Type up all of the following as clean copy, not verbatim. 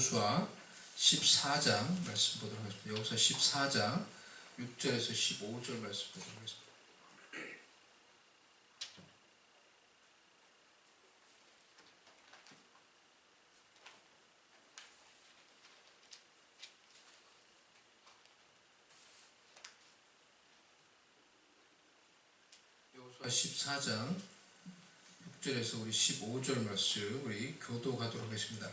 여호수아 14장 말씀 보도록 하겠습니다. 여호수아 14장 6절에서 15절 말씀 보도록 하겠습니다. 여호수아 14장 6절에서 우리 15절 말씀 우리 교도하도록 하겠습니다.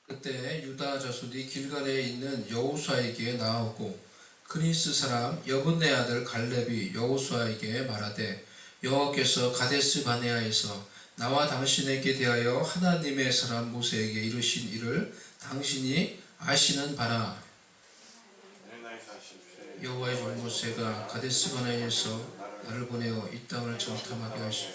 그때 유다 자손이 길갈에 있는 여호수아에게 나아오고 그니스 사람 여분네 아들 갈렙이 여호수아에게 말하되 여호와께서 가데스 바네아에서 나와 당신에게 대하여 하나님의 사람 모세에게 이르신 일을 당신이 아시는 바라. 여호와의 종 모세가 가데스 바네아에서 나를 보내어 이 땅을 정탐하게 하시고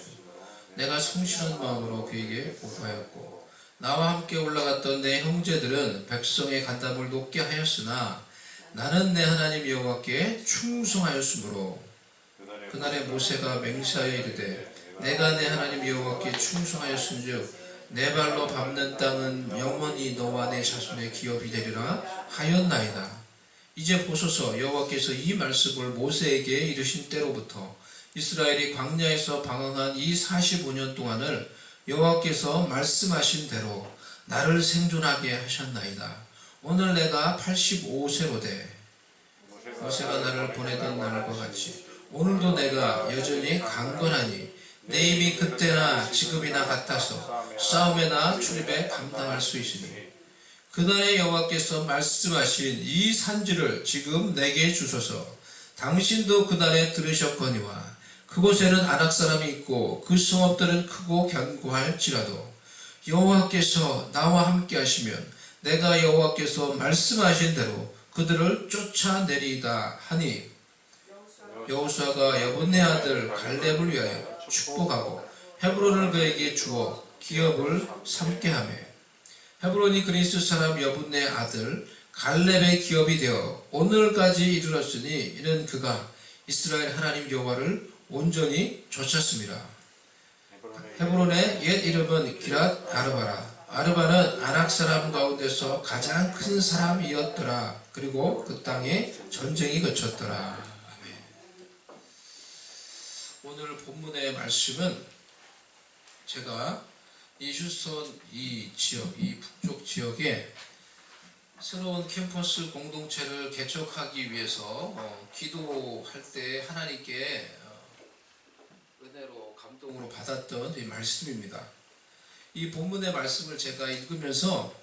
내가 성실한 마음으로 그에게 보고하였고 나와 함께 올라갔던 내 형제들은 백성의 간담을 높게 하였으나 나는 내 하나님 여호와께 충성하였으므로 그날에 모세가 맹세하여 이르되 내가 내 하나님 여호와께 충성하였은즉 내 발로 밟는 땅은 영원히 너와 내 자손의 기업이 되리라 하였나이다. 이제 보소서, 여호와께서 이 말씀을 모세에게 이르신 때로부터 이스라엘이 광야에서 방황한 이 45년 동안을 여호와께서 말씀하신 대로 나를 생존하게 하셨나이다. 오늘 내가 85세로 돼 모세가 나를 보내던 날과 같이 오늘도 내가 여전히 강건하니 내 힘이 그때나 지금이나 같아서 싸움에나 출입에 감당할 수 있으니 그날에 여호와께서 말씀하신 이 산지를 지금 내게 주소서. 당신도 그날에 들으셨거니와 그곳에는 아낙 사람이 있고 그 성읍들은 크고 견고할지라도 여호와께서 나와 함께 하시면 내가 여호와께서 말씀하신 대로 그들을 쫓아내리이다 하니 여호수아가 여분네 아들 갈렙을 위하여 축복하고 헤브론을 그에게 주어 기업을 삼게 하며 헤브론이 그니스 사람 여분네 아들 갈렙의 기업이 되어 오늘까지 이르렀으니 이는 그가 이스라엘 하나님 여호와를 온전히 좇았습니다. 헤브론의 옛 이름은 기랏 아르바라. 아르바는 아낙 사람 가운데서 가장 큰 사람이었더라. 그리고 그 땅에 전쟁이 그쳤더라. 아멘. 오늘 본문의 말씀은 제가 이 휴스턴 이 지역, 이 북쪽 지역에 새로운 캠퍼스 공동체를 개척하기 위해서 기도할 때 하나님께 은혜로 감동으로 받았던 이 말씀입니다. 이 본문의 말씀을 제가 읽으면서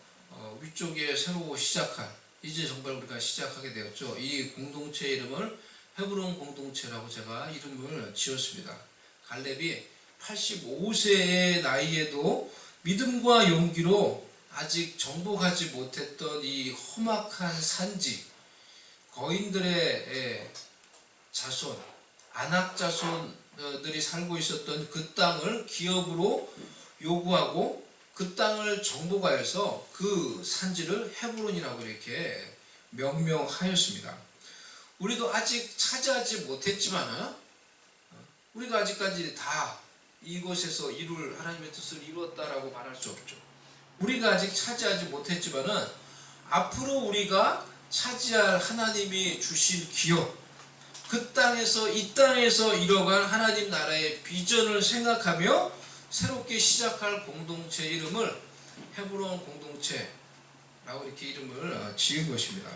위쪽에 새로 시작한 이제 정말 우리가 시작하게 되었죠. 이 공동체 이름을 헤브론 공동체라고 제가 이름을 지었습니다. 갈렙이 85세의 나이에도 믿음과 용기로 아직 정복하지 못했던 이 험악한 산지, 거인들의 자손, 아낙 자손들이 살고 있었던 그 땅을 기업으로 요구하고 그 땅을 정복하여서 그 산지를 헤브론이라고 이렇게 명명하였습니다. 우리도 아직 차지하지 못했지만 우리가 아직까지 다 이곳에서 이룰 하나님의 뜻을 이루었다라고 말할 수 없죠. 우리가 아직 차지하지 못했지만은 앞으로 우리가 차지할 하나님이 주신 기업, 그 땅에서 이 땅에서 이뤄갈 하나님 나라의 비전을 생각하며 새롭게 시작할 공동체 이름을 헤브론 공동체라고 이렇게 이름을 지은 것입니다.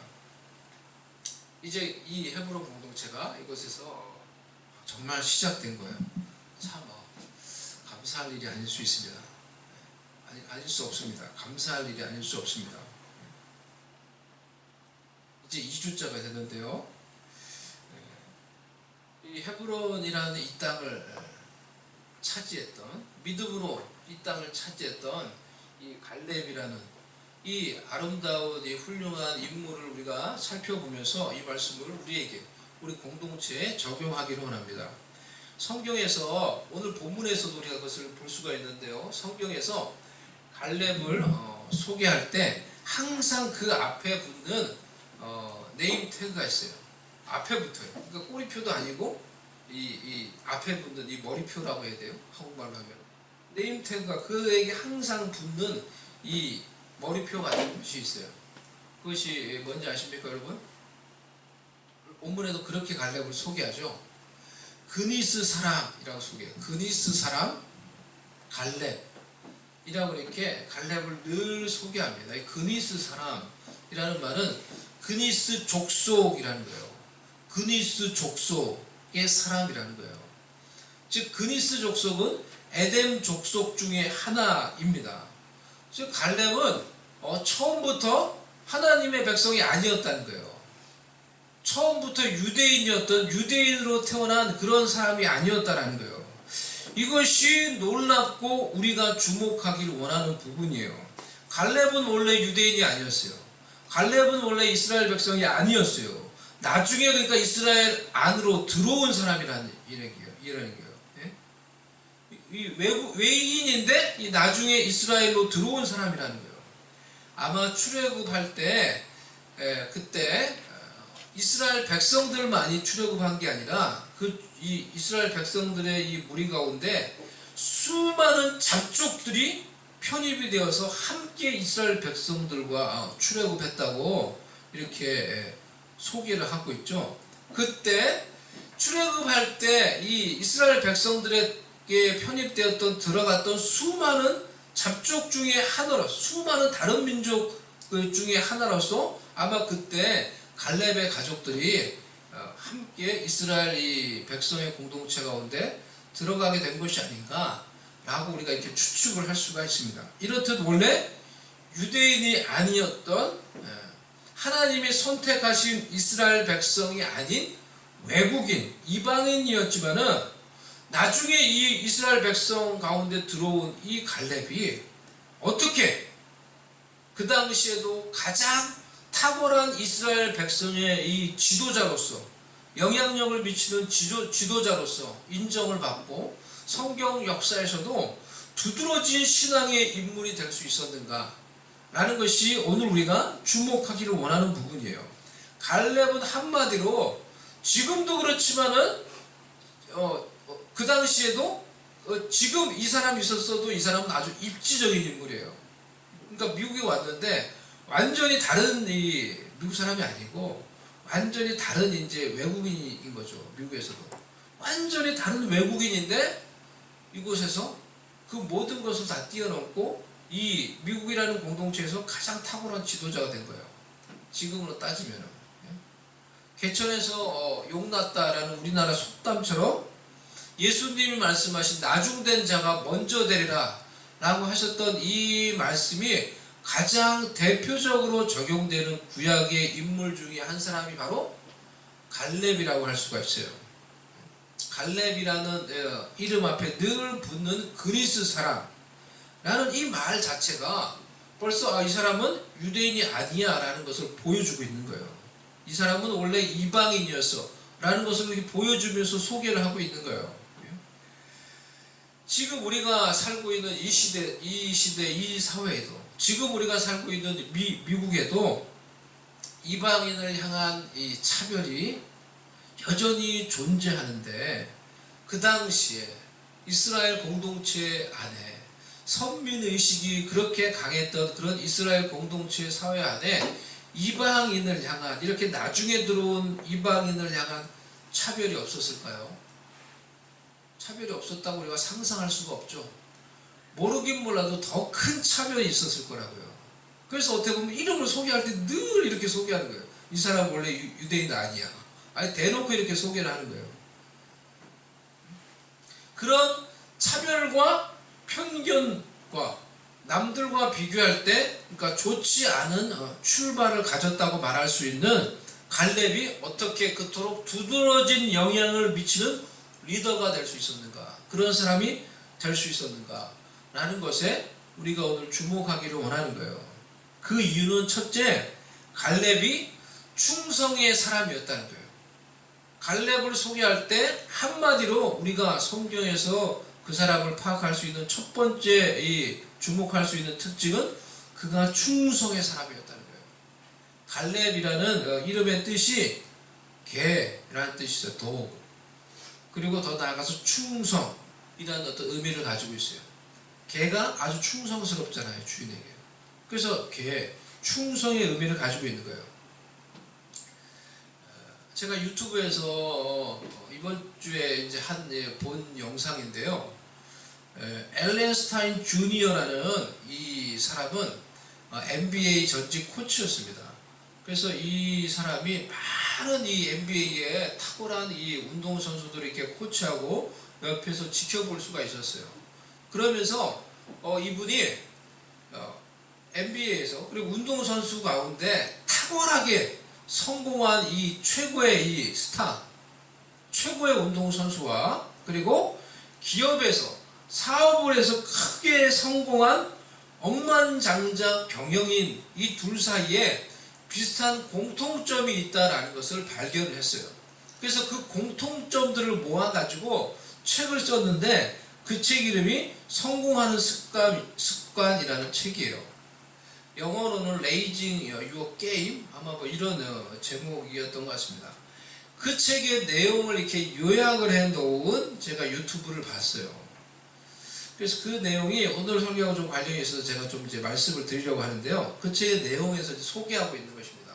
이제 이 헤브론 공동체가 이곳에서 정말 시작된 거예요. 참 감사할 일이 아닐 수 있습니다. 아닐 수 없습니다. 감사할 일이 아닐 수 없습니다. 이제 2주째가 됐는데요. 이 헤브론이라는 이 땅을 차지했던, 믿음으로 이 땅을 차지했던 이 갈렙이라는 이 아름다운 이 훌륭한 인물을 우리가 살펴보면서 이 말씀을 우리에게, 우리 공동체에 적용하기를 원합니다. 성경에서 오늘 본문에서도 우리가 그것을 볼 수가 있는데요. 성경에서 갈렙을 소개할 때 항상 그 앞에 붙는 네임 태그가 있어요. 앞에 붙어요. 그러니까 꼬리표도 아니고 이 앞에 붙는 이 머리표라고 해야 돼요. 한국말로 하면 네임 태그가 그에게 항상 붙는 이 머리표 같은 것이 있어요. 그것이 뭔지 아십니까 여러분? 본문에도 그렇게 갈렙을 소개하죠. 그니스 사람이라고 소개해요. 그니스 사람 갈렙이라고 이렇게 갈렙을 늘 소개합니다. 이 그니스 사람이라는 말은 그니스 족속이라는 거예요. 그니스 족속의 사람이라는 거예요. 즉 그니스 족속은 에덴 족속 중에 하나입니다. 즉 갈렙은 처음부터 하나님의 백성이 아니었다는 거예요. 처음부터 유대인이었던 유대인으로 태어난 그런 사람이 아니었다는 거예요. 이것이 놀랍고 우리가 주목하기를 원하는 부분이에요. 갈렙은 원래 유대인이 아니었어요. 갈렙은 원래 이스라엘 백성이 아니었어요. 나중에 그러니까 이스라엘 안으로 들어온 사람이라는 얘기예요. 이 외인인데 이 나중에 이스라엘로 들어온 사람이라는 거예요. 아마 출애굽할 때 그때 이스라엘 백성들만이 출애굽한 게 아니라 이 이스라엘 백성들의 이 무리 가운데 수많은 잡족들이 편입이 되어서 함께 이스라엘 백성들과 출애굽했다고 이렇게 소개를 하고 있죠. 그때 출애굽할 때 이 이스라엘 백성들에게 편입되었던 들어갔던 수많은 잡족 중에 하나로 수많은 다른 민족 중에 하나로서 아마 그때 갈렙의 가족들이 함께 이스라엘 이 백성의 공동체 가운데 들어가게 된 것이 아닌가라고 우리가 이렇게 추측을 할 수가 있습니다. 이렇듯 원래 유대인이 아니었던 하나님이 선택하신 이스라엘 백성이 아닌 외국인, 이방인이었지만은 나중에 이 이스라엘 백성 가운데 들어온 이 갈렙이 어떻게 그 당시에도 가장 탁월한 이스라엘 백성의 이 지도자로서 영향력을 미치는 지도자로서 인정을 받고 성경 역사에서도 두드러진 신앙의 인물이 될 수 있었는가 라는 것이 오늘 우리가 주목하기를 원하는 부분이에요. 갈렙은 한마디로 지금도 그렇지만은 그 당시에도 지금 이 사람이 있었어도 이 사람은 아주 입지적인 인물이에요. 그러니까 미국에 왔는데 완전히 다른 이 미국 사람이 아니고 완전히 다른 이제 외국인인 거죠. 미국에서도 완전히 다른 외국인인데 이곳에서 그 모든 것을 다 뛰어넘고 이 미국이라는 공동체에서 가장 탁월한 지도자가 된 거예요. 지금으로 따지면은 개천에서 용났다라는 우리나라 속담처럼 예수님이 말씀하신 나중된 자가 먼저 되리라 라고 하셨던 이 말씀이 가장 대표적으로 적용되는 구약의 인물 중에 한 사람이 바로 갈렙이라고 할 수가 있어요. 갈렙이라는 이름 앞에 늘 붙는 그리스 사람라는 이 말 자체가 벌써 이 사람은 유대인이 아니야 라는 것을 보여주고 있는 거예요. 이 사람은 원래 이방인이었어 라는 것을 이렇게 보여주면서 소개를 하고 있는 거예요. 지금 우리가 살고 있는 이 시대, 이 사회에도 지금 우리가 살고 있는 미국에도 이방인을 향한 이 차별이 여전히 존재하는데 그 당시에 이스라엘 공동체 안에 선민의식이 그렇게 강했던 그런 이스라엘 공동체 사회 안에 이방인을 향한 이렇게 나중에 들어온 이방인을 향한 차별이 없었을까요? 차별이 없었다고 우리가 상상할 수가 없죠. 모르긴 몰라도 더 큰 차별이 있었을 거라고요. 그래서 어떻게 보면 이름을 소개할 때 늘 이렇게 소개하는 거예요. 이 사람 원래 유대인 아니야. 아니 대놓고 이렇게 소개를 하는 거예요. 그런 차별과 편견과 남들과 비교할 때 그러니까 좋지 않은 출발을 가졌다고 말할 수 있는 갈렙이 어떻게 그토록 두드러진 영향을 미치는 리더가 될 수 있었는가, 그런 사람이 될 수 있었는가 라는 것에 우리가 오늘 주목하기를 원하는 거예요. 그 이유는 첫째, 갈렙이 충성의 사람이었다는 거예요. 갈렙을 소개할 때 한마디로 우리가 성경에서 그 사람을 파악할 수 있는 첫 번째 이 주목할 수 있는 특징은 그가 충성의 사람이었다는 거예요. 갈렙이라는 이름의 뜻이 개라는 뜻이 있어요. 도. 그리고 더 나아가서 충성이라는 어떤 의미를 가지고 있어요. 개가 아주 충성스럽잖아요, 주인에게. 그래서 이렇게 충성의 의미를 가지고 있는 거예요. 제가 유튜브에서 이번 주에 이제 본 영상인데요. 앨런 스타인 주니어라는 이 사람은 NBA 전직 코치였습니다. 그래서 이 사람이 많은 이 NBA에 탁월한 이 운동 선수들을 이렇게 코치하고 옆에서 지켜볼 수가 있었어요. 그러면서 이분이 NBA에서 그리고 운동 선수 가운데 탁월하게 성공한 이 최고의 이 스타, 최고의 운동 선수와 그리고 기업에서 사업을 해서 크게 성공한 억만장자 경영인 이 둘 사이에 비슷한 공통점이 있다라는 것을 발견을 했어요. 그래서 그 공통점들을 모아가지고 책을 썼는데 그 책 이름이 성공하는 습관이라는 책이에요. 영어로는 Raising Your Game 아마 뭐 이런 제목이었던 것 같습니다. 그 책의 내용을 이렇게 요약을 해 놓은 제가 유튜브를 봤어요. 그래서 그 내용이 오늘 설교하고 좀 관련이 있어서 제가 좀 이제 말씀을 드리려고 하는데요. 그 책의 내용에서 소개하고 있는 것입니다.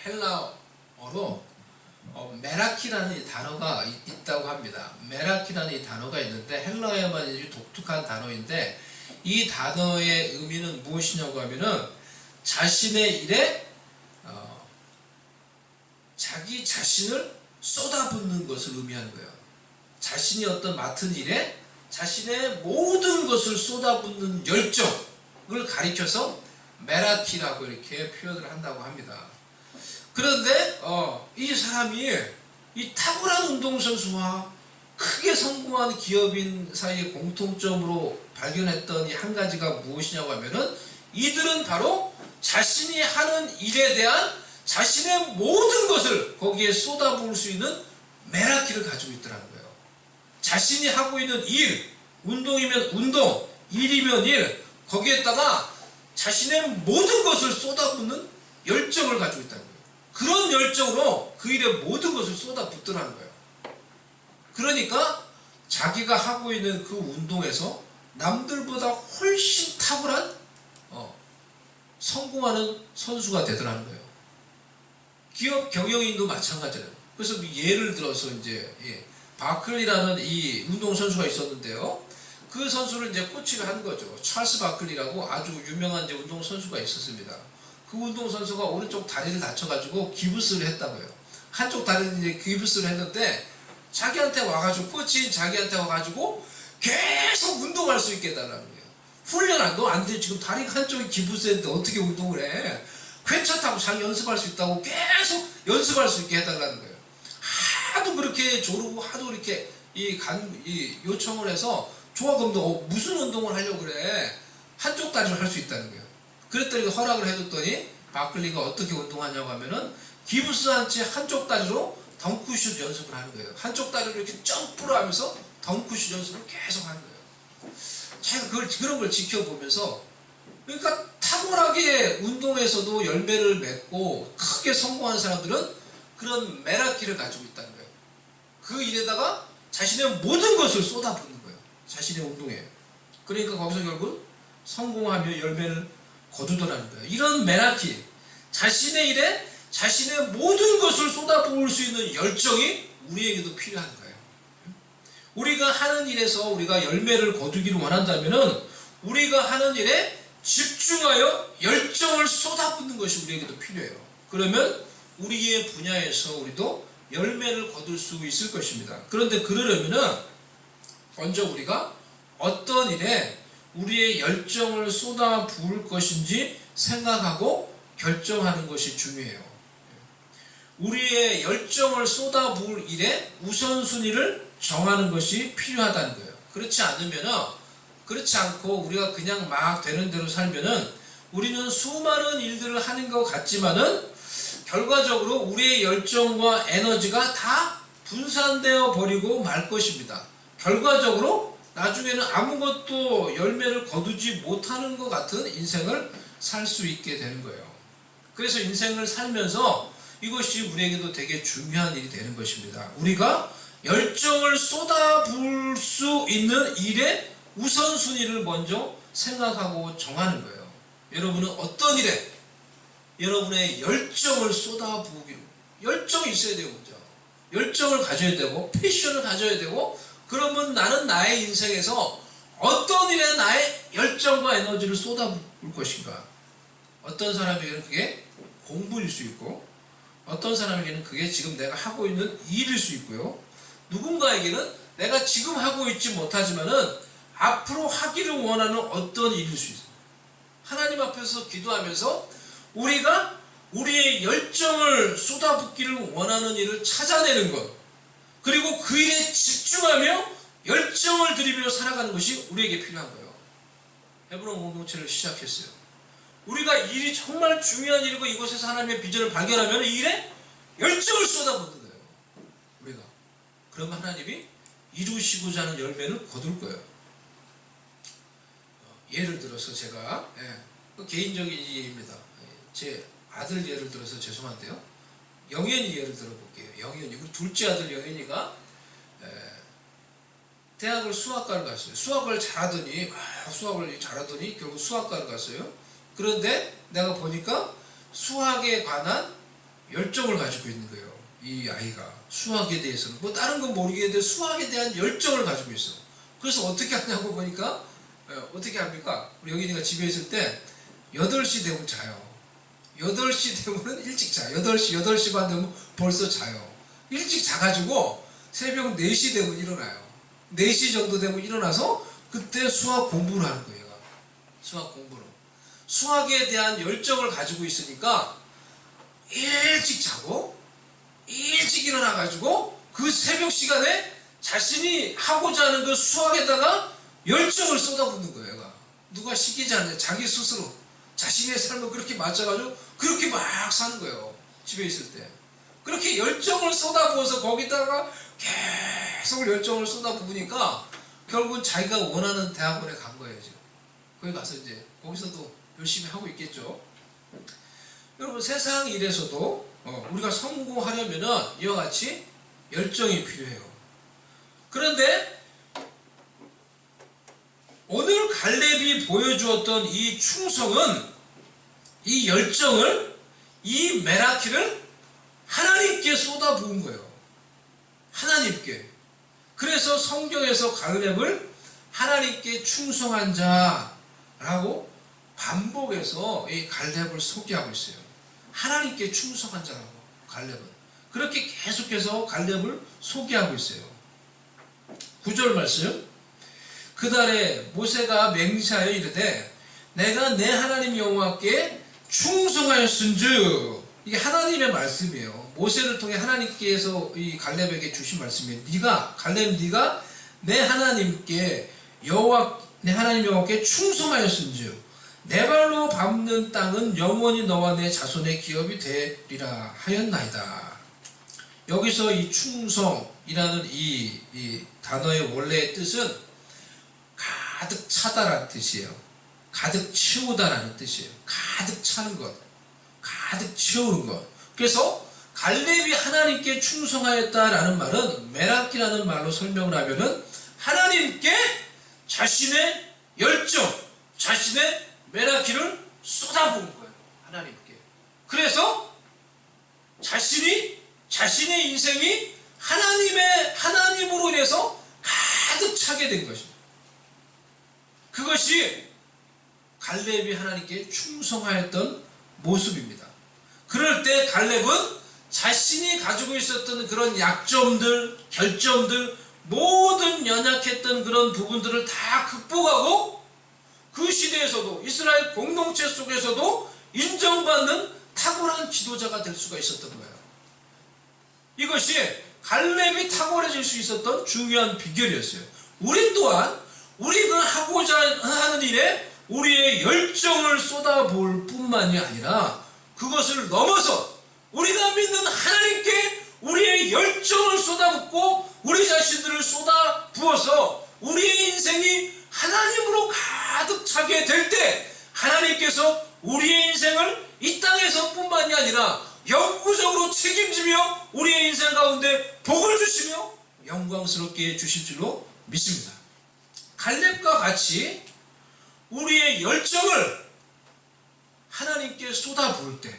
헬라어로 메라키라는 이 단어가 있다고 합니다. 메라키라는 이 단어가 있는데 헬라어에만 독특한 단어인데 이 단어의 의미는 무엇이냐고 하면은 자신의 일에 자기 자신을 쏟아붓는 것을 의미하는 거예요. 자신이 어떤 맡은 일에 자신의 모든 것을 쏟아붓는 열정을 가리켜서 메라키라고 이렇게 표현을 한다고 합니다. 그런데 이 사람이 이 탁월한 운동선수와 크게 성공한 기업인 사이의 공통점으로 발견했던 이 한 가지가 무엇이냐고 하면은 이들은 바로 자신이 하는 일에 대한 자신의 모든 것을 거기에 쏟아부을 수 있는 메라키를 가지고 있더라는 거예요. 자신이 하고 있는 일, 운동이면 운동, 일이면 일, 거기에다가 자신의 모든 것을 쏟아붓는 열정을 가지고 있다는 거예요. 그런 열정으로 그 일에 모든 것을 쏟아붓더라는 거예요. 그러니까 자기가 하고 있는 그 운동에서 남들보다 훨씬 탁월한 성공하는 선수가 되더라는 거예요. 기업 경영인도 마찬가지예요. 그래서 예를 들어서 이제 바클리라는 이 운동 선수가 있었는데요. 그 선수를 이제 코치를 한 거죠. 찰스 바클리라고 아주 유명한 이제 운동 선수가 있었습니다. 그 운동 선수가 오른쪽 다리를 다쳐가지고 기부스를 했다고요. 한쪽 다리는 이제 기부스를 했는데 자기한테 와가지고 코치인 자기한테 와가지고 계속 운동할 수 있게 해달라는 거예요. 훈련 너 안 돼. 지금 다리가 한쪽이 기부스했는데 어떻게 운동을 해? 괜찮다고 잘 연습할 수 있다고 계속 연습할 수 있게 해달라는 거예요. 하도 그렇게 조르고 하도 이렇게 요청을 해서 좋아 그럼 너 무슨 운동을 하려고 그래? 한쪽 다리로 할 수 있다는 거예요. 그랬더니 허락을 해줬더니 바클리가 어떻게 운동하냐고 하면은 기부스 한 채 한쪽 다리로 덩크슛 연습을 하는 거예요. 한쪽 다리로 이렇게 점프를 하면서 덩크슛 연습을 계속 하는 거예요. 제가 그런 걸 지켜보면서 그러니까 탁월하게 운동에서도 열매를 맺고 크게 성공한 사람들은 그런 메라키를 가지고 있다는 거예요. 그 일에다가 자신의 모든 것을 쏟아붓는 거예요. 자신의 운동에. 그러니까 거기서 결국 성공하며 열매를 거두더라는 거예요. 이런 메라키, 자신의 일에 자신의 모든 것을 쏟아부을 수 있는 열정이 우리에게도 필요한 거예요. 우리가 하는 일에서 우리가 열매를 거두기를 원한다면은 우리가 하는 일에 집중하여 열정을 쏟아붓는 것이 우리에게도 필요해요. 그러면 우리의 분야에서 우리도 열매를 거둘 수 있을 것입니다. 그런데 그러려면은 먼저 우리가 어떤 일에 우리의 열정을 쏟아 부을 것인지 생각하고 결정하는 것이 중요해요. 우리의 열정을 쏟아 부을 일에 우선순위를 정하는 것이 필요하다는 거예요. 그렇지 않고 우리가 그냥 막 되는 대로 살면은 우리는 수많은 일들을 하는 것 같지만은 결과적으로 우리의 열정과 에너지가 다 분산되어 버리고 말 것입니다. 결과적으로 나중에는 아무것도 열매를 거두지 못하는 것 같은 인생을 살 수 있게 되는 거예요. 그래서 인생을 살면서 이것이 우리에게도 되게 중요한 일이 되는 것입니다. 우리가 열정을 쏟아부을 수 있는 일의 우선순위를 먼저 생각하고 정하는 거예요. 여러분은 어떤 일에 여러분의 열정을 쏟아부으기로, 열정이 있어야 돼요. 먼저 열정을 가져야 되고 패션을 가져야 되고, 그러면 나는 나의 인생에서 어떤 일에 나의 열정과 에너지를 쏟아부을 것인가. 어떤 사람에게는 그게 공부일 수 있고, 어떤 사람에게는 그게 지금 내가 하고 있는 일일 수 있고요, 누군가에게는 내가 지금 하고 있지 못하지만은 앞으로 하기를 원하는 어떤 일일 수 있어요. 하나님 앞에서 기도하면서 우리가 우리의 열정을 쏟아붓기를 원하는 일을 찾아내는 것, 그리고 그 일에 집중하며 열정을 들이며 살아가는 것이 우리에게 필요한 거예요. 헤브론 공동체를 시작했어요. 우리가 일이 정말 중요한 일이고 이곳에서 하나님의 비전을 발견하면 이 일에 열정을 쏟아붓는 거예요. 우리가. 그러면 하나님이 이루시고자 하는 열매를 거둘 거예요. 예를 들어서 제가 개인적인 예입니다. 제 아들 예를 들어서 죄송한데요, 영현이 예를 들어볼게요. 영현이, 그리고 둘째 아들 영현이가 대학을 수학과를 갔어요. 수학을 잘하더니 결국 수학과를 갔어요. 그런데 내가 보니까 수학에 관한 열정을 가지고 있는 거예요. 이 아이가 수학에 대해서는 뭐 다른 건 모르겠는데 수학에 대한 열정을 가지고 있어. 그래서 어떻게 하냐고 보니까 어떻게 합니까? 우리 영현이가 집에 있을 때 8시 되면 자요. 8시 되면 일찍 자요. 8시 반 되면 벌써 자요. 일찍 자가지고 새벽 4시 되면 일어나요. 4시 정도 되면 일어나서 그때 수학 공부를 하는 거예요. 얘가. 수학 공부를. 수학에 대한 열정을 가지고 있으니까 일찍 자고 일찍 일어나가지고 그 새벽 시간에 자신이 하고자 하는 그 수학에다가 열정을 쏟아붓는 거예요. 얘가. 누가 시키지 않냐. 자기 스스로 자신의 삶을 그렇게 맞춰가지고 그렇게 막 사는 거예요. 집에 있을 때. 그렇게 열정을 쏟아부어서 거기다가 계속 열정을 쏟아부으니까 결국은 자기가 원하는 대학원에 간 거예요. 지금. 거기 가서 이제 거기서도 열심히 하고 있겠죠. 여러분, 세상 일에서도 우리가 성공하려면은 이와 같이 열정이 필요해요. 그런데 오늘 갈렙이 보여주었던 이 충성은, 이 열정을, 이 메라키를 하나님께 쏟아부은 거예요. 하나님께. 그래서 성경에서 갈렙을 하나님께 충성한 자라고 반복해서 이 갈렙을 소개하고 있어요. 하나님께 충성한 자라고 갈렙은. 그렇게 계속해서 갈렙을 소개하고 있어요. 9절 말씀. 그달에 모세가 맹세하여 이르되 내가 내 하나님 여호와께 충성하였은즉, 이게 하나님의 말씀이에요. 모세를 통해 하나님께서 이 갈렙에게 주신 말씀이에요. 갈렙 네가 내 하나님 여호와께 충성하였은즉 내 발로 밟는 땅은 영원히 너와 내 자손의 기업이 되리라 하였나이다. 여기서 이 충성이라는 이 단어의 원래의 뜻은 가득 차다라는 뜻이에요. 가득 채우다라는 뜻이에요. 가득 차는 것, 가득 채우는 것. 그래서 갈렙이 하나님께 충성하였다라는 말은 메라키라는 말로 설명을 하면은 하나님께 자신의 열정, 자신의 메라키를 쏟아부은 거예요. 하나님께. 그래서 자신의 인생이 하나님으로 인해서 가득 차게 된 것입니다. 그것이 갈렙이 하나님께 충성하였던 모습입니다. 그럴 때 갈렙은 자신이 가지고 있었던 그런 약점들, 결점들, 모든 연약했던 그런 부분들을 다 극복하고 그 시대에서도 이스라엘 공동체 속에서도 인정받는 탁월한 지도자가 될 수가 있었던 거예요. 이것이 갈렙이 탁월해질 수 있었던 중요한 비결이었어요. 우리 또한 우리가 하고자 하는 일에 우리의 열정을 쏟아부을 뿐만이 아니라 그것을 넘어서 우리가 믿는 하나님께 우리의 열정을 쏟아붓고 우리 자신들을 쏟아부어서 우리의 인생이 하나님으로 가득 차게 될 때 하나님께서 우리의 인생을 이 땅에서 뿐만이 아니라 영구적으로 책임지며 우리의 인생 가운데 복을 주시며 영광스럽게 해주실 줄로 믿습니다. 갈렙과 같이 우리의 열정을 하나님께 쏟아부을 때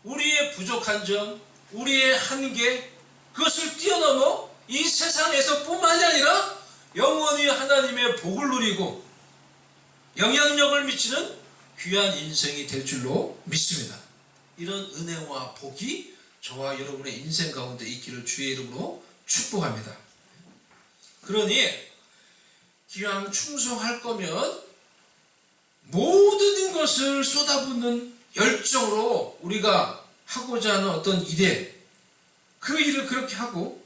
우리의 부족한 점, 우리의 한계, 그것을 뛰어넘어 이 세상에서 뿐만이 아니라 영원히 하나님의 복을 누리고 영향력을 미치는 귀한 인생이 될 줄로 믿습니다. 이런 은혜와 복이 저와 여러분의 인생 가운데 있기를 주의 이름으로 축복합니다. 그러니 기왕 충성할 거면 모든 것을 쏟아붓는 열정으로 우리가 하고자 하는 어떤 일에 그 일을 그렇게 하고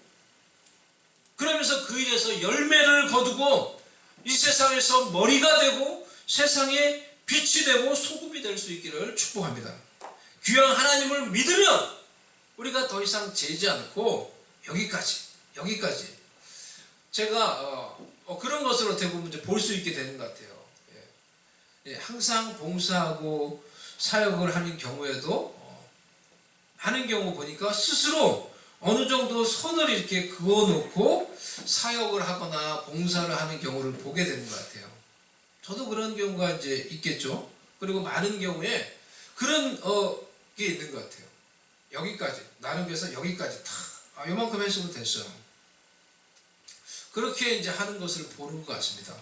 그러면서 그 일에서 열매를 거두고 이 세상에서 머리가 되고 세상에 빛이 되고 소금이 될 수 있기를 축복합니다. 귀한 하나님을 믿으면 우리가 더 이상 재지 않고 여기까지 제가 그런 것으로 대부분 볼 수 있게 되는 것 같아요. 항상 봉사하고 사역을 하는 경우에도 하는 경우 보니까 스스로 어느 정도 선을 이렇게 그어놓고 사역을 하거나 봉사를 하는 경우를 보게 되는 것 같아요. 저도 그런 경우가 이제 있겠죠. 그리고 많은 경우에 그런 게 있는 것 같아요. 여기까지 나는 그래서 여기까지 다 요만큼 했으면 됐어요. 그렇게 이제 하는 것을 보는 것 같습니다.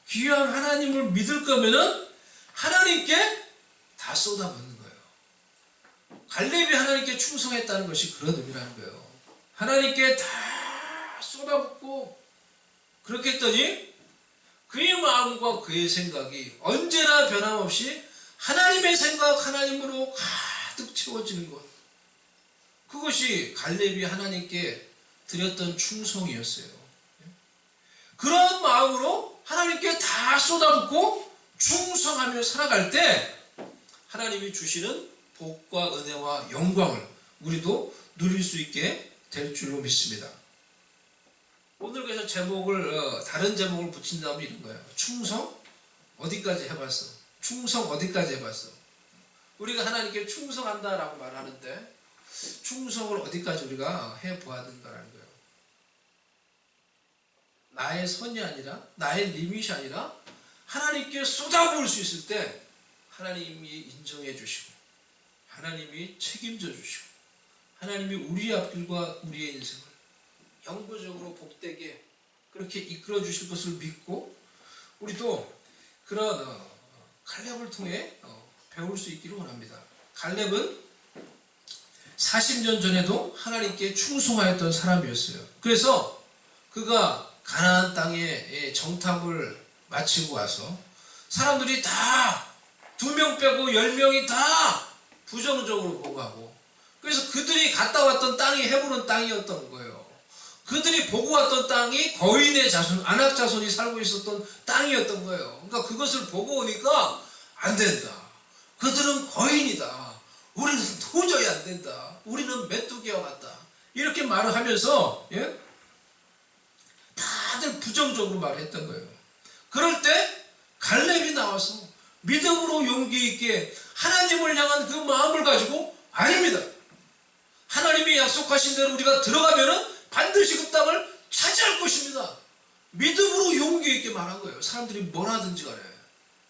귀한 하나님을 믿을 거면은 하나님께 다 쏟아붓는 거예요. 갈렙이 하나님께 충성했다는 것이 그런 의미라는 거예요. 하나님께 다 쏟아붓고 그렇게 했더니 그의 마음과 그의 생각이 언제나 변함없이 하나님의 생각, 하나님으로 가득 채워지는 것. 그것이 갈렙이 하나님께 드렸던 충성이었어요. 그런 마음으로 하나님께 다 쏟아붓고 충성하며 살아갈 때 하나님이 주시는 복과 은혜와 영광을 우리도 누릴 수 있게 될 줄로 믿습니다. 오늘 그래서 제목을 다른 제목을 붙인다면 이런 거예요. 충성? 어디까지 해봤어? 충성 어디까지 해봤어? 우리가 하나님께 충성한다라고 말하는데 충성을 어디까지 우리가 해보았는가라는 거예요. 나의 선이 아니라 나의 리밋이 아니라 하나님께 쏟아부을 수 있을 때 하나님이 인정해 주시고 하나님이 책임져 주시고 하나님이 우리의 앞길과 우리의 인생을 영구적으로 복되게 그렇게 이끌어 주실 것을 믿고 우리도 그런 갈렙을 통해 배울 수 있기를 원합니다. 갈렙은 40년 전에도 하나님께 충성하였던 사람이었어요. 그래서 그가 가나안 땅에 정탐을 마치고 와서 사람들이 다 2명 빼고 10명이 다 부정적으로 보고하고 그래서 그들이 갔다 왔던 땅이 헤브론 땅이었던 거예요. 그들이 보고 왔던 땅이 거인의 자손, 안악 자손이 살고 있었던 땅이었던 거예요. 그러니까 그것을 보고 오니까 안 된다. 그들은 거인이다. 우리는 도저히 안 된다. 우리는 메뚜기와 같다. 이렇게 말을 하면서 다들 부정적으로 말했던 거예요. 그럴 때 갈렙이 나와서 믿음으로 용기 있게 하나님을 향한 그 마음을 가지고 아닙니다. 하나님이 약속하신 대로 우리가 들어가면은 반드시 그 땅을 차지할 것입니다. 믿음으로 용기 있게 말한 거예요. 사람들이 뭘 하든지 간에.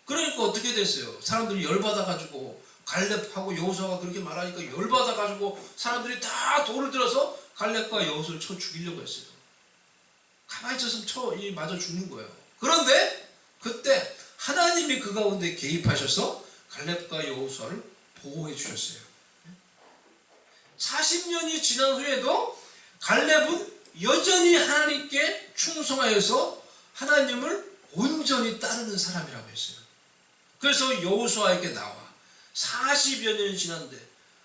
그러니까 어떻게 됐어요? 사람들이 열받아가지고 갈렙하고 여호수아가 그렇게 말하니까 열받아가지고 사람들이 다 돌을 들어서 갈렙과 여호수아를 쳐 죽이려고 했어요. 가만히 있었으면 맞아 죽는 거예요. 그런데 그때 하나님이 그 가운데 개입하셔서 갈렙과 여호수아를 보호해 주셨어요. 40년이 지난 후에도 갈렙은 여전히 하나님께 충성하여서 하나님을 온전히 따르는 사람이라고 했어요. 그래서 여호수아에게 나와 40여 년이 지났는데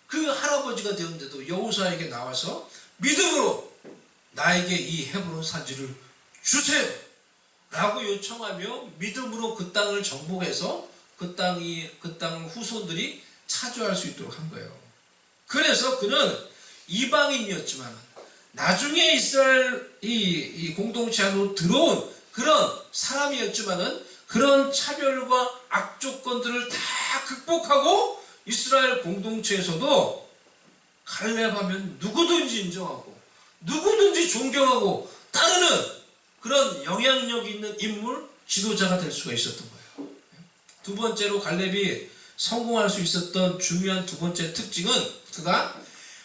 그 할아버지가 되었는데도 여호수아에게 나와서 믿음으로 나에게 이 헤브론 산지를 주세요 라고 요청하며 믿음으로 그 땅을 정복해서 그 땅을 후손들이 차지할 수 있도록 한 거예요. 그래서 그는 이방인이었지만 나중에 이스라엘 이 공동체 안으로 들어온 그런 사람이었지만은 그런 차별과 악조건들을 다 극복하고 이스라엘 공동체에서도 갈렙하면 누구든지 인정하고 누구든지 존경하고 따르는 그런 영향력 있는 인물, 지도자가 될 수가 있었던 거예요. 두 번째로 갈렙이 성공할 수 있었던 중요한 두 번째 특징은 그가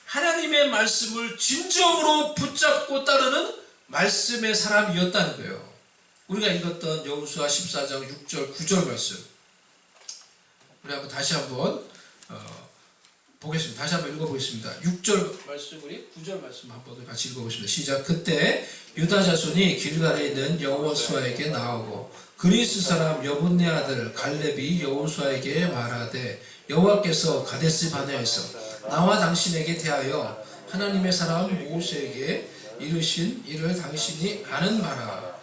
하나님의 말씀을 진정으로 붙잡고 따르는 말씀의 사람이었다는 거예요. 우리가 읽었던 여호수아 14장 6절 9절 말씀, 우리 한번 다시 한번 보겠습니다. 다시 한번 읽어보겠습니다. 6절 말씀, 우리 9절 말씀 한번 같이 읽어보겠습니다. 시작. 그때 유다 자손이 길갈에 있는 여호수아에게 나오고 그리스 사람 여분네 아들 갈렙이 여호수아에게 말하되 여호와께서 가데스 바네아에서 나와 당신에게 대하여 하나님의 사람 모세에게 이르신 일을 당신이 아는 바라.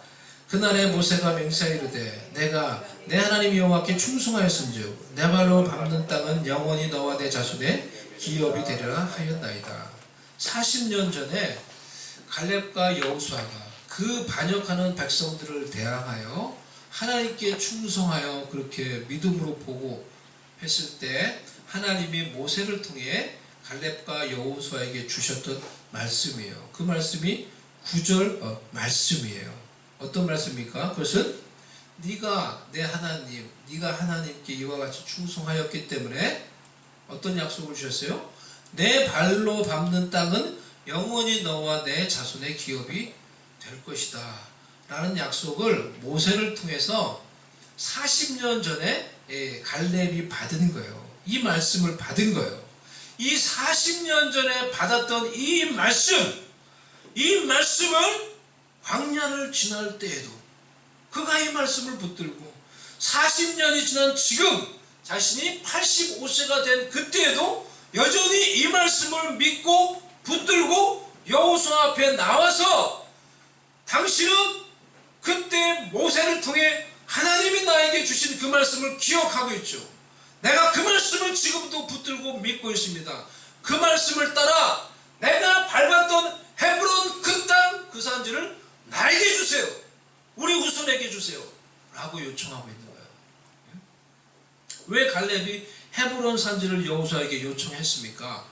그날에 모세가 맹세하여 이르되 내가 내 하나님 여호와께 충성하였은즉 내 발로 밟는 땅은 영원히 너와 내 자손의 기업이 되리라 하였나이다. 40년 전에 갈렙과 여호수아가 그 반역하는 백성들을 대항하여 하나님께 충성하여 그렇게 믿음으로 보고했을 때 하나님이 모세를 통해 갈렙과 여호수아에게 주셨던 말씀이에요. 그 말씀이 9절 말씀이에요. 어떤 말씀입니까? 그것은 네가 내 하나님, 네가 하나님께 이와 같이 충성하였기 때문에 어떤 약속을 주셨어요? 내 발로 밟는 땅은 영원히 너와 내 자손의 기업이 될 것이다 라는 약속을 모세를 통해서 40년 전에 갈렙이 받은 거예요. 이 말씀을 받은 거예요. 이 40년 전에 받았던 이 말씀을 광야를 지날 때에도 그가 이 말씀을 붙들고 40년이 지난 지금 자신이 85세가 된 그때에도 여전히 이 말씀을 믿고 붙들고 여호수아 앞에 나와서 당신은 그때 모세를 통해 하나님이 나에게 주신 그 말씀을 기억하고 있죠. 내가 그 말씀을 지금도 붙들고 믿고 있습니다. 그 말씀을 따라 내가 밟았던 헤브론 그 땅, 그 산지를 나에게 주세요. 우리 후손에게 주세요. 라고 요청하고 있는 거예요. 왜 갈렙이 헤브론 산지를 여호수아에게 요청했습니까?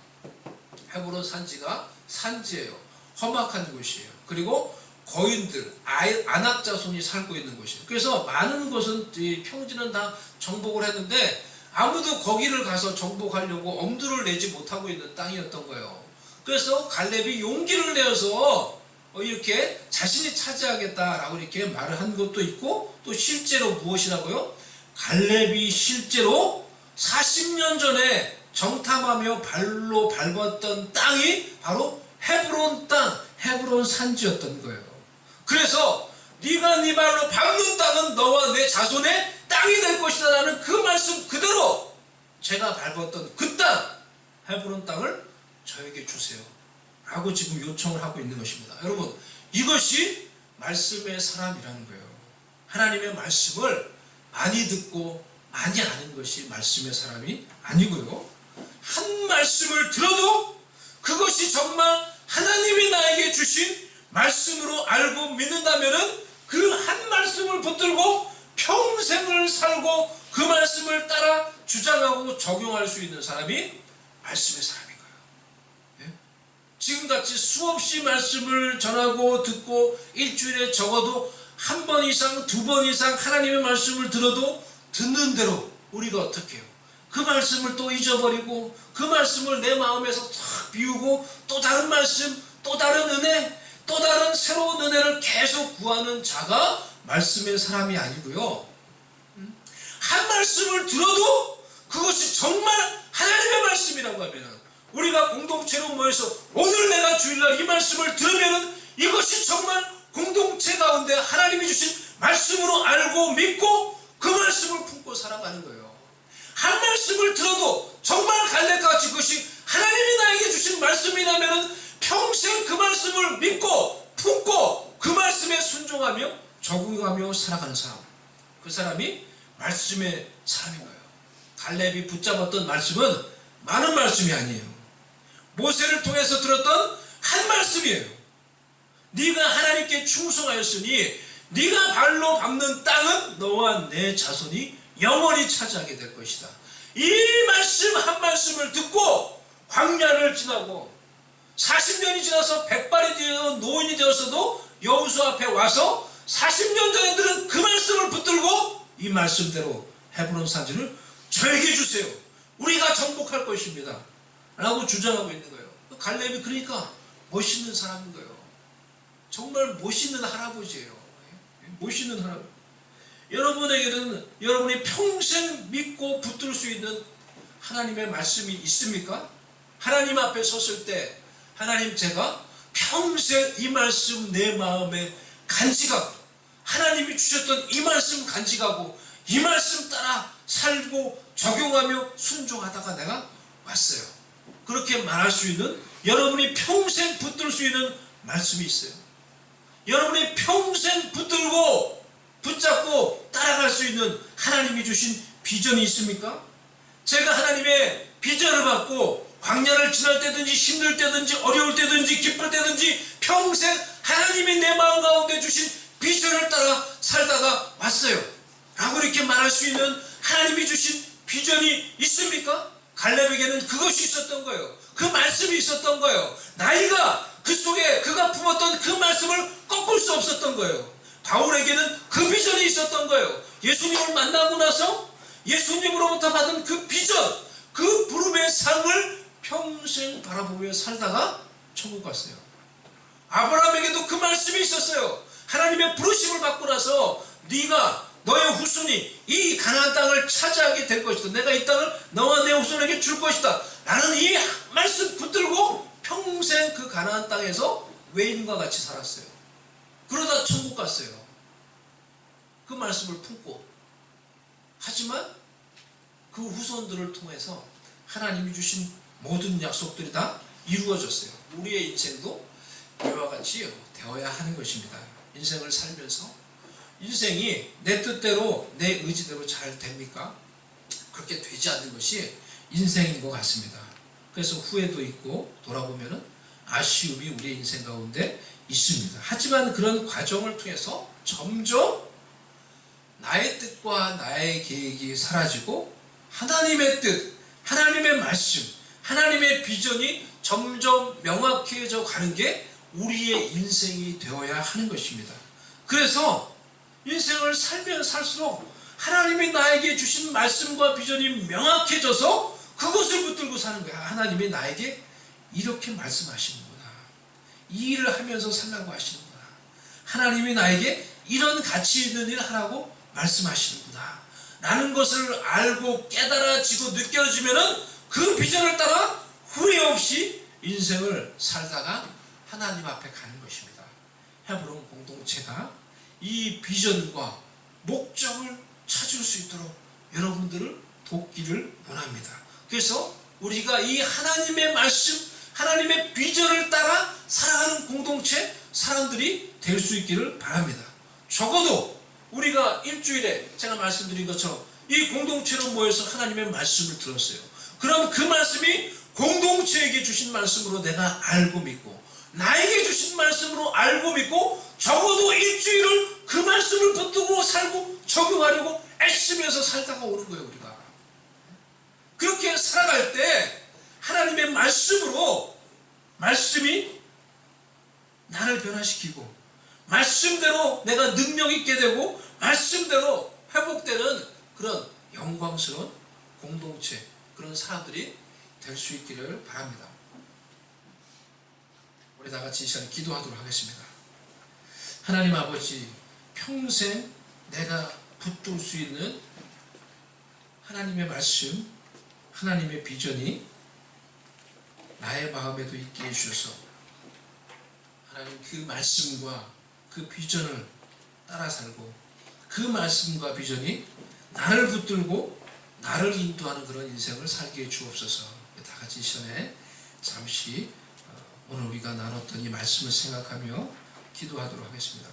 헤브론 산지가 산지예요. 험악한 곳이에요. 그리고 거인들, 아낙 자손이 살고 있는 곳이에요. 그래서 많은 곳은 평지는 다 정복을 했는데 아무도 거기를 가서 정복하려고 엄두를 내지 못하고 있는 땅이었던 거예요. 그래서 갈렙이 용기를 내어서 이렇게 자신이 차지하겠다라고 이렇게 말을 한 것도 있고, 또 실제로 무엇이라고요? 갈렙이 실제로 40년 전에 정탐하며 발로 밟았던 땅이 바로 헤브론 땅, 헤브론 산지였던 거예요. 그래서 네가 네 발로 밟는 땅은 너와 내 자손의 땅이 될 것이다 라는 그 말씀 그대로 제가 밟았던 그 땅, 헤브론 땅을 저에게 주세요 라고 지금 요청을 하고 있는 것입니다. 여러분, 이것이 말씀의 사람이라는 거예요. 하나님의 말씀을 많이 듣고 많이 아는 것이 말씀의 사람이 아니고요, 한 말씀을 들어도 그것이 정말 하나님이 나에게 주신 말씀으로 알고 믿는다면 그 한 말씀을 붙들고 평생을 살고 그 말씀을 따라 주장하고 적용할 수 있는 사람이 말씀의 사람인 거예요. 네? 지금같이 수없이 말씀을 전하고 듣고 일주일에 적어도 한 번 이상, 두 번 이상 하나님의 말씀을 들어도 듣는 대로 우리가 어떻게 해요? 그 말씀을 또 잊어버리고 그 말씀을 내 마음에서 탁 비우고 또 다른 말씀, 또 다른 은혜, 또 다른 새로운 은혜를 계속 구하는 자가 말씀의 사람이 아니고요, 한 말씀을 들어도 그것이 정말 하나님의 말씀이라고 하면 우리가 공동체로 모여서 오늘 내가 주일날 이 말씀을 들으면 이것이 정말 공동체 가운데 하나님이 주신 말씀으로 알고 믿고 그 말씀을 품고 살아가는 거예요. 한 말씀을 들어도 정말 갈렙같이 그것이 하나님이 나에게 주신 말씀이라면 평생 그 말씀을 믿고 품고 그 말씀에 순종하며 적응하며 살아가는 사람, 그 사람이 말씀의 사람인 거예요. 갈렙이 붙잡았던 말씀은 많은 말씀이 아니에요. 모세를 통해서 들었던 한 말씀이에요. 네가 하나님께 충성하였으니 네가 발로 밟는 땅은 너와 내 자손이 영원히 차지하게 될 것이다. 이 말씀 한 말씀을 듣고 광야를 지나고 40년이 지나서 백발이 되어 노인이 되어서도 여호수아 앞에 와서 40년 전에 들은 그 말씀을 붙들고 이 말씀대로 헤브론 산지를 저에게 주세요. 우리가 정복할 것입니다. 라고 주장하고 있는 거예요. 갈렙이 그러니까 멋있는 사람인 거예요. 정말 멋있는 할아버지예요. 멋있는 할아버지. 여러분에게는 여러분이 평생 믿고 붙들 수 있는 하나님의 말씀이 있습니까? 하나님 앞에 섰을 때 하나님, 제가 평생 이 말씀 내 마음에 간직하고 하나님이 주셨던 이 말씀 간직하고 이 말씀 따라 살고 적용하며 순종하다가 내가 왔어요. 그렇게 말할 수 있는, 여러분이 평생 붙들 수 있는 말씀이 있어요. 여러분이 평생 붙들고 붙잡고 따라갈 수 있는 하나님이 주신 비전이 있습니까? 제가 하나님의 비전을 받고 광야를 지날 때든지 힘들 때든지 어려울 때든지 기쁠 때든지 평생 하나님이 내 마음 가운데 주신 비전을 따라 살다가 왔어요 라고 이렇게 말할 수 있는 하나님이 주신 비전이 있습니까? 갈렙에게는 그것이 있었던 거예요. 그 말씀이 있었던 거예요. 나이가 그 속에 그가 품었던 그 말씀을 꺾을 수 없었던 거예요. 바울에게는 그 비전이 있었던 거예요. 예수님을 만나고 나서 예수님으로부터 받은 그 비전, 그 부름의 상을 평생 바라보며 살다가 천국 갔어요. 아브라함에게도 그 말씀이 있었어요. 하나님의 부르심을 받고 나서 네가, 너의 후손이 이 가나안 땅을 차지하게 될 것이다. 내가 이 땅을 너와 내 후손에게 줄 것이다. 나는 이 말씀 붙들고 평생 그 가나안 땅에서 외인과 같이 살았어요. 그러다 천국 갔어요. 그 말씀을 품고. 하지만 그 후손들을 통해서 하나님이 주신 모든 약속들이 다 이루어졌어요. 우리의 인생도 이와 같이 되어야 하는 것입니다. 인생을 살면서 인생이 내 뜻대로 내 의지대로 잘 됩니까? 그렇게 되지 않는 것이 인생인 것 같습니다. 그래서 후회도 있고 돌아보면 아쉬움이 우리의 인생 가운데 있습니다. 하지만 그런 과정을 통해서 점점 나의 뜻과 나의 계획이 사라지고 하나님의 뜻, 하나님의 말씀, 하나님의 비전이 점점 명확해져 가는 게 우리의 인생이 되어야 하는 것입니다. 그래서 인생을 살면 살수록 하나님이 나에게 주신 말씀과 비전이 명확해져서 그것을 붙들고 사는 거야. 하나님이 나에게 이렇게 말씀하시는구나. 이 일을 하면서 살라고 하시는구나. 하나님이 나에게 이런 가치 있는 일을 하라고 말씀하시는구나 라는 것을 알고 깨달아지고 느껴지면은 그 비전을 따라 후회 없이 인생을 살다가 하나님 앞에 가는 것입니다. 헤브론 공동체가 이 비전과 목적을 찾을 수 있도록 여러분들을 돕기를 원합니다. 그래서 우리가 이 하나님의 말씀, 하나님의 비전을 따라 살아가는 공동체 사람들이 될 수 있기를 바랍니다. 적어도 우리가 일주일에 제가 말씀드린 것처럼 이 공동체로 모여서 하나님의 말씀을 들었어요. 그럼 그 말씀이 공동체에게 주신 말씀으로 내가 알고 믿고 나에게 주신 말씀으로 알고 믿고 적어도 일주일을 그 말씀을 붙들고 살고 적용하려고 애쓰면서 살다가 오는 거예요. 우리가 그렇게 살아갈 때 하나님의 말씀으로 말씀이 나를 변화시키고 말씀대로 내가 능력 있게 되고 말씀대로 회복되는 그런 영광스러운 공동체, 그런 사람들이 될 수 있기를 바랍니다. 우리 다 같이 이 시간에 기도하도록 하겠습니다. 하나님 아버지, 평생 내가 붙들 수 있는 하나님의 말씀, 하나님의 비전이 나의 마음에도 있게 해주셔서 하나님 그 말씀과 그 비전을 따라 살고 그 말씀과 비전이 나를 붙들고 나를 인도하는 그런 인생을 살게 해 주옵소서. 다 같이 이 시간에 잠시 오늘 우리가 나눴던 이 말씀을 생각하며 기도하도록 하겠습니다.